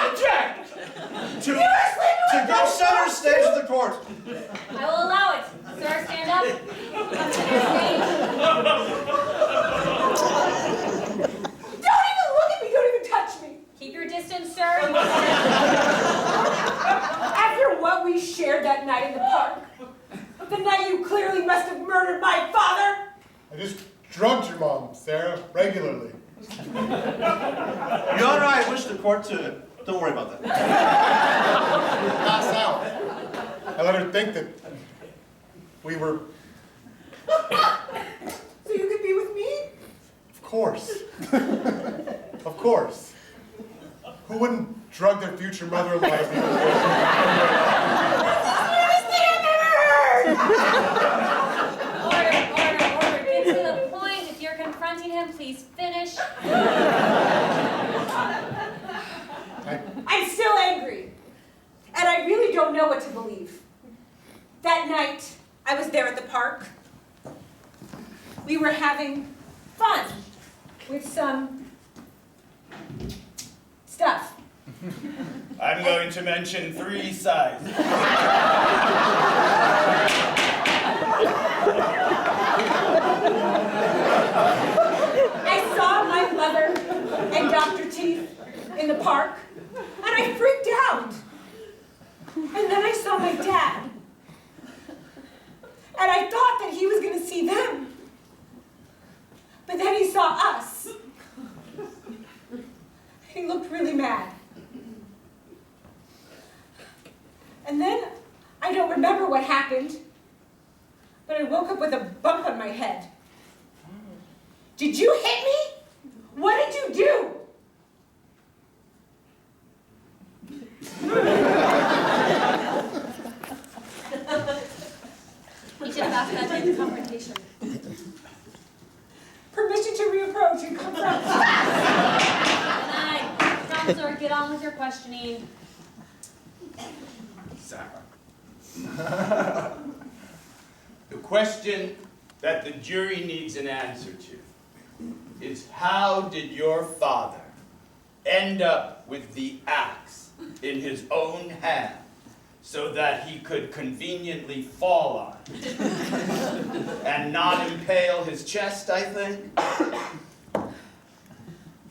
object! To go center stage of the court. I will allow it. Sir, stand up. Come center stage. Don't even look at me. Don't even touch me. Keep your distance, sir. After what we shared that night in the park, the night you clearly must have murdered my father. I just drugged your mom, Sarah, regularly. Your Honor, I wish the court to... Don't worry about that. Pass out. I let her think that we were... So you could be with me? Of course. Of course. Who wouldn't drug their future mother-in-law? That's the weirdest thing I've ever heard! Order. Get to the point. If you're confronting him, please finish. I'm still angry. And I really don't know what to believe. That night, I was there at the park. We were having fun with some stuff. I'm going to mention 3 sizes. I saw my mother and Dr. Teeth in the park, and I freaked out. And then I saw my dad, and I thought that he was going to see them. But then he saw us. He looked really mad. And then, I don't remember what happened, but I woke up with a bump on my head. Did you hit me? What did you do? You should have asked that during the confrontation. Permission to reapproach and confront. Good night. Counselor, get on with your questioning. Sarah. The question that the jury needs an answer to is, how did your father end up with the axe in his own hand so that he could conveniently fall on it and not impale his chest, I think?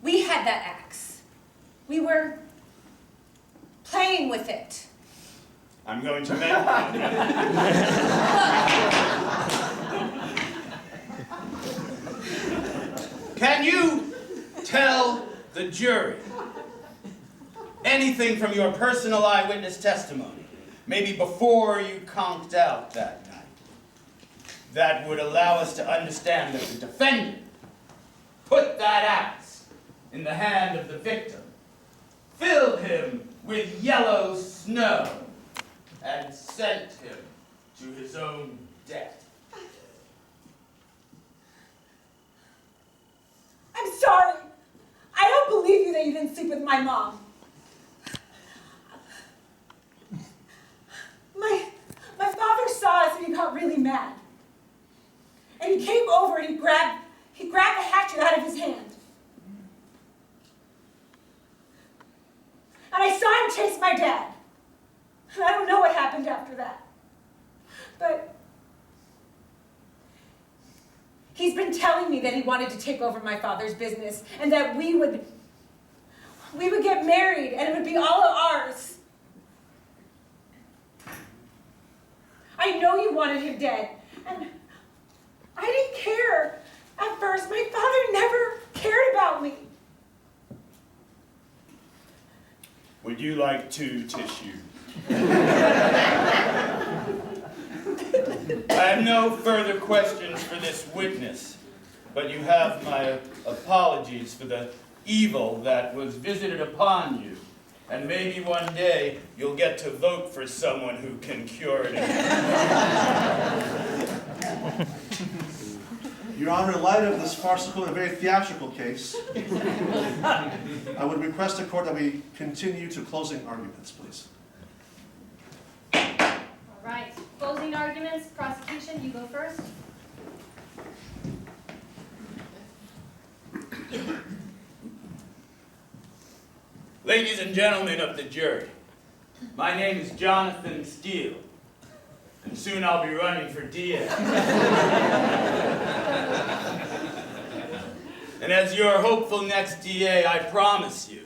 We had that axe. We were playing with it. I'm going to mention Can you tell the jury anything from your personal eyewitness testimony, maybe before you conked out that night, that would allow us to understand that the defendant put that axe in the hand of the victim, filled him with yellow snow, and sent him to his own death? I'm sorry. I don't believe you that you didn't sleep with my mom. My father saw us and he got really mad. And he came over and he grabbed the hatchet out of his hand. And I saw him chase my dad. And I don't know what happened after that. But he's been telling me that he wanted to take over my father's business and that we would get married and it would be all ours. I know you wanted him dead, and I didn't care at first. My father never cared about me. Would you like 2 tissues? I have no further questions for this witness, but you have my apologies for the evil that was visited upon you, and maybe one day you'll get to vote for someone who can cure it. Your Honor, in light of this farcical and very theatrical case, I would request the court that we continue to closing arguments, please. All right. Closing arguments. Prosecution, you go first. Ladies and gentlemen of the jury, my name is Jonathan Steele, and soon I'll be running for DA. And as your hopeful next DA, I promise you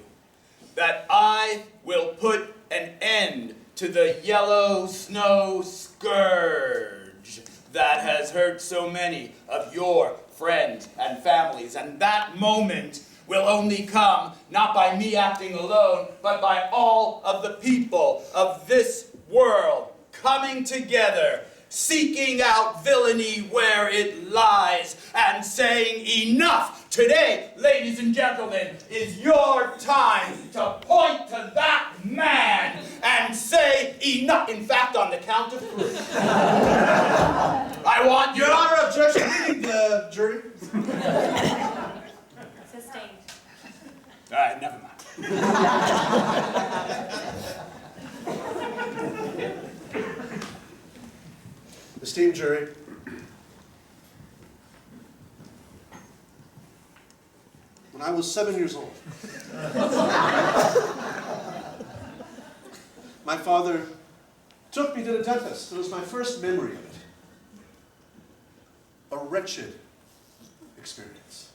that I will put an end to the yellow snow scourge that has hurt so many of your friends and families. And that moment will only come not by me acting alone, but by all of the people of this world coming together, seeking out villainy where it lies, and saying enough. Today, ladies and gentlemen, is your time to point to that man and say enough. In fact, on the count of 3. I want Your Honor, objection leading the jury. Sustained. All right, never mind. Esteemed jury, when I was 7 years old, my father took me to the dentist. It was my first memory of it. A wretched experience.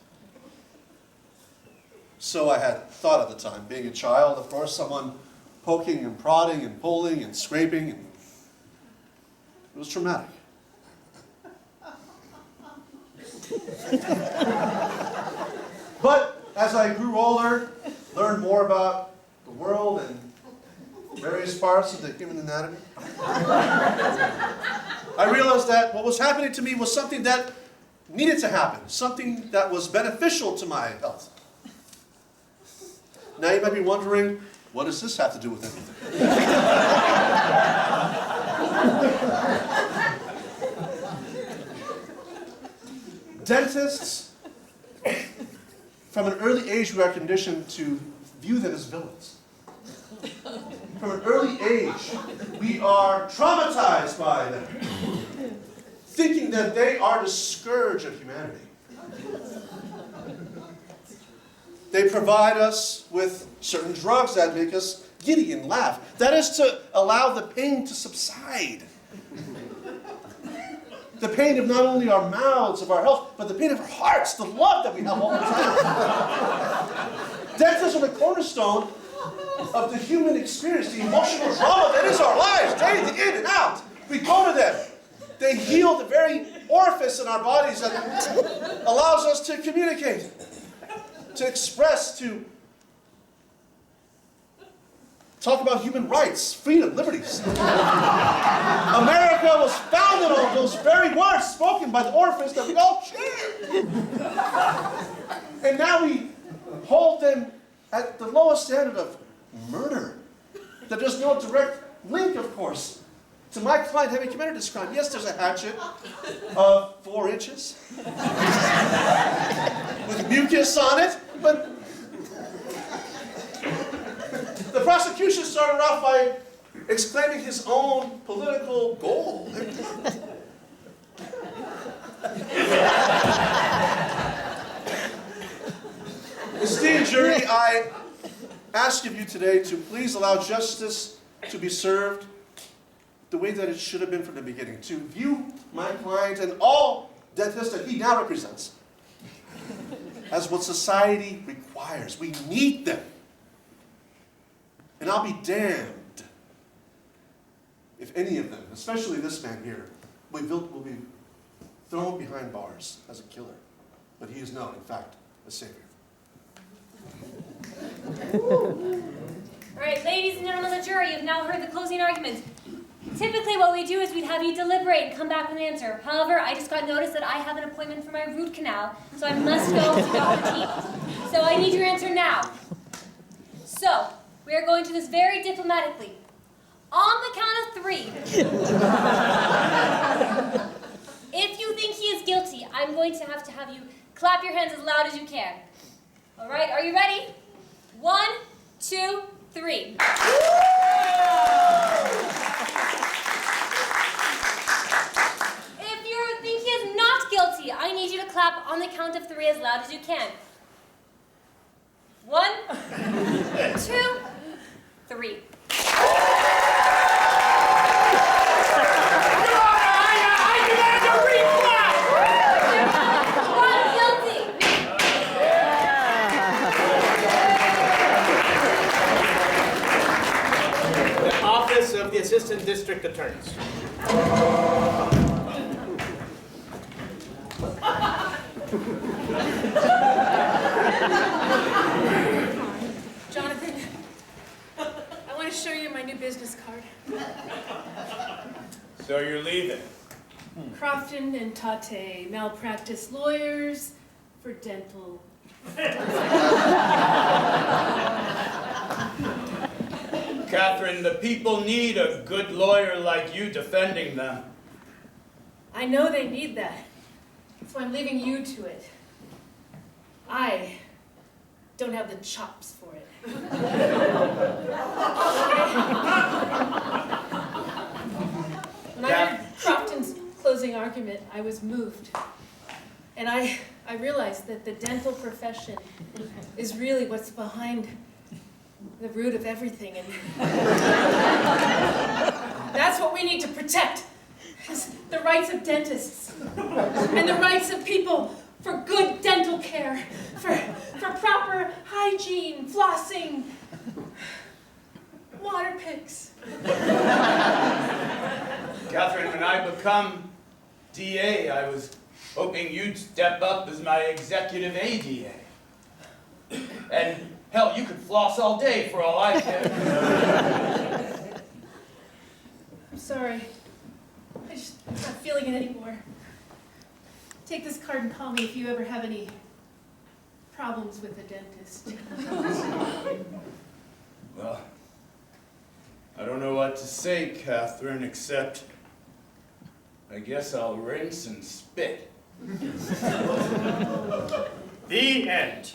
So I had thought at the time, being a child, of course, someone poking and prodding and pulling and scraping, and it was traumatic. But as I grew older, learned more about the world and various parts of the human anatomy, I realized that what was happening to me was something that needed to happen, something that was beneficial to my health. Now you might be wondering, what does this have to do with anything? Dentists, from an early age, we are conditioned to view them as villains. From an early age, we are traumatized by them, thinking that they are the scourge of humanity. They provide us with certain drugs that make us giddy and laugh. That is to allow the pain to subside. The pain of not only our mouths, of our health, but the pain of our hearts, the love that we have all the time. Dentists are the cornerstone of the human experience, the emotional drama that is our lives, day in and out. We go to them. They heal the very orifice in our bodies that allows us to communicate, to express, to talk about human rights, freedom, liberties. America was founded on those very words spoken by the orifice that we all share. And now we hold them at the lowest standard of murder. That there's no direct link, of course, to my client having committed this crime. Yes, there's a hatchet of 4 inches with mucus on it, but the prosecution started off by exclaiming his own political goal. Esteemed jury, I ask of you today to please allow justice to be served the way that it should have been from the beginning. To view my client and all dentists that he now represents as what society requires. We need them. And I'll be damned if any of them, especially this man here, will be thrown behind bars as a killer. But he is known, in fact, a savior. All right, ladies and gentlemen of the jury, you've now heard the closing argument. Typically what we do is we'd have you deliberate and come back with an answer. However, I just got notice that I have an appointment for my root canal, so I must go to Dr. Teeth. So I need your answer now. So, we are going to this very diplomatically. On the count of 3. If you think he is guilty, I'm going to have you clap your hands as loud as you can. All right, are you ready? 1, 2, 3. If you think he is not guilty, I need you to clap on the count of 3 as loud as you can. 1, 2, the assistant district attorneys. Jonathan, I want to show you my new business card. So you're leaving? Crofton and Tate, malpractice lawyers for dental. Catherine, the people need a good lawyer like you defending them. I know they need that, so I'm leaving you to it. I don't have the chops for it. When I heard Crofton's closing argument, I was moved. And I realized that the dental profession is really what's behind the root of everything. And that's what we need to protect, is the rights of dentists and the rights of people for good dental care, for proper hygiene, flossing, water picks. Catherine, when I become DA, I was hoping you'd step up as my executive ADA. And hell, you could floss all day for all I care. I'm sorry. I'm not feeling it anymore. Take this card and call me if you ever have any problems with a dentist. Well, I don't know what to say, Catherine, except I guess I'll rinse and spit. The end.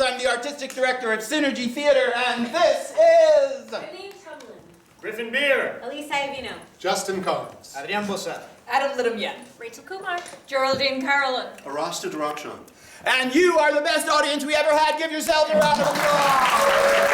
I'm the artistic director of Synergy Theater, and this is... Janine Tumlin. Griffin Beer. Elisa Avino. Justin Carnes. Adrian Bosa. Adam Lidumyan. Rachel Kumar. Geraldine Carolyn. Arasta Darakshan. And you are the best audience we ever had. Give yourselves a round of applause.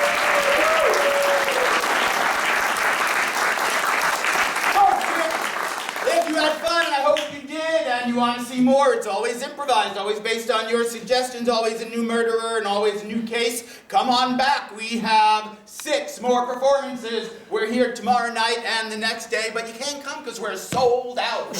If you had fun, and I hope you did, and you want to see more, it's always improvised, always based on your suggestions, always a new murderer, and always a new case. Come on back. We have 6 more performances. We're here tomorrow night and the next day, but you can't come because we're sold out.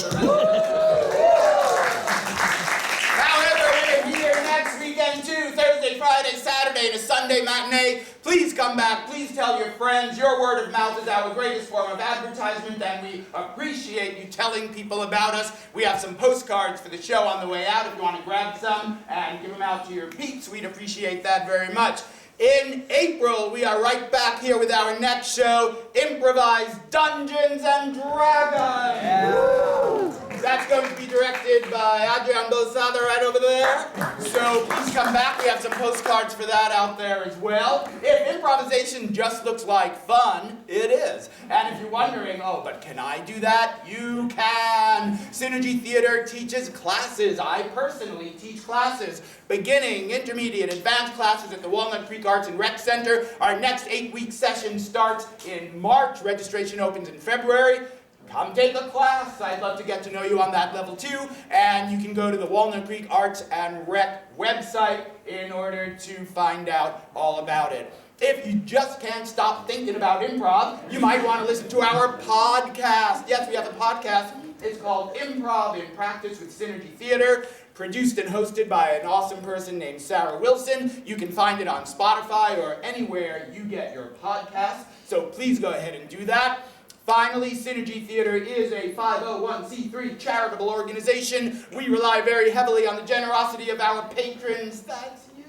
However, we're here next weekend too, Thursday, Friday, Saturday, and a Sunday matinee. Please come back. Please tell your friends. Your word of mouth is our greatest form of advertisement, and we appreciate you telling people about us. We have some postcards for the show on the way out if you want to grab some and give them out to your peeps. We'd appreciate that very much. In April, we are right back here with our next show, Improvised Dungeons and Dragons. Yeah. That's going to be directed by Adrian Bosa right over there. So please come back. We have some postcards for that out there as well. If improvisation just looks like fun, it is. And if you're wondering, oh, but can I do that? You can. Synergy Theater teaches classes. I personally teach classes. Beginning, intermediate, advanced classes at the Walnut Creek Arts and Rec Center. Our next 8-week session starts in March. Registration opens in February. Come take a class. I'd love to get to know you on that level too. And you can go to the Walnut Creek Arts and Rec website in order to find out all about it. If you just can't stop thinking about improv, you might want to listen to our podcast. Yes, we have a podcast. It's called Improv in Practice with Synergy Theater, produced and hosted by an awesome person named Sarah Wilson. You can find it on Spotify or anywhere you get your podcasts, so please go ahead and do that. Finally, Synergy Theater is a 501c3 charitable organization. We rely very heavily on the generosity of our patrons. That's you.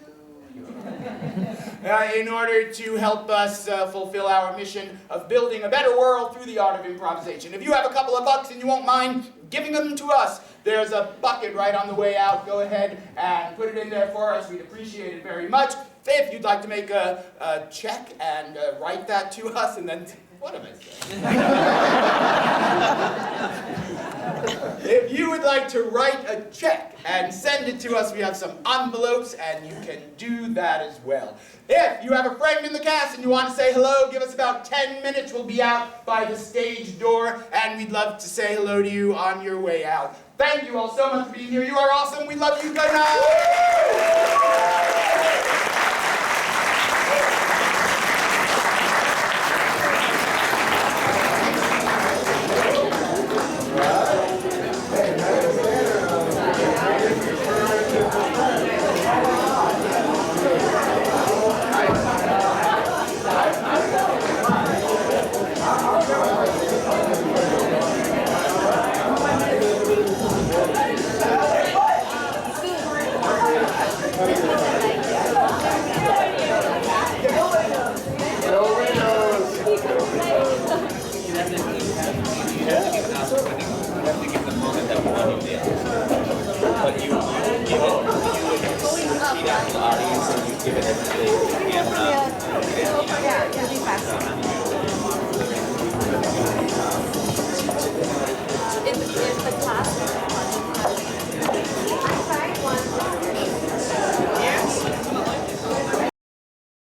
In order to help us fulfill our mission of building a better world through the art of improvisation. If you have a couple of bucks and you won't mind giving them to us. There's a bucket right on the way out. Go ahead and put it in there for us. We'd appreciate it very much. If you'd like to make a check and write that to us, and then, what am I saying? If you would like to write a check and send it to us, we have some envelopes, and you can do that as well. If you have a friend in the cast and you want to say hello, give us about 10 minutes. We'll be out by the stage door, and we'd love to say hello to you on your way out. Thank you all so much for being here. You are awesome. We love you. Good night. If the class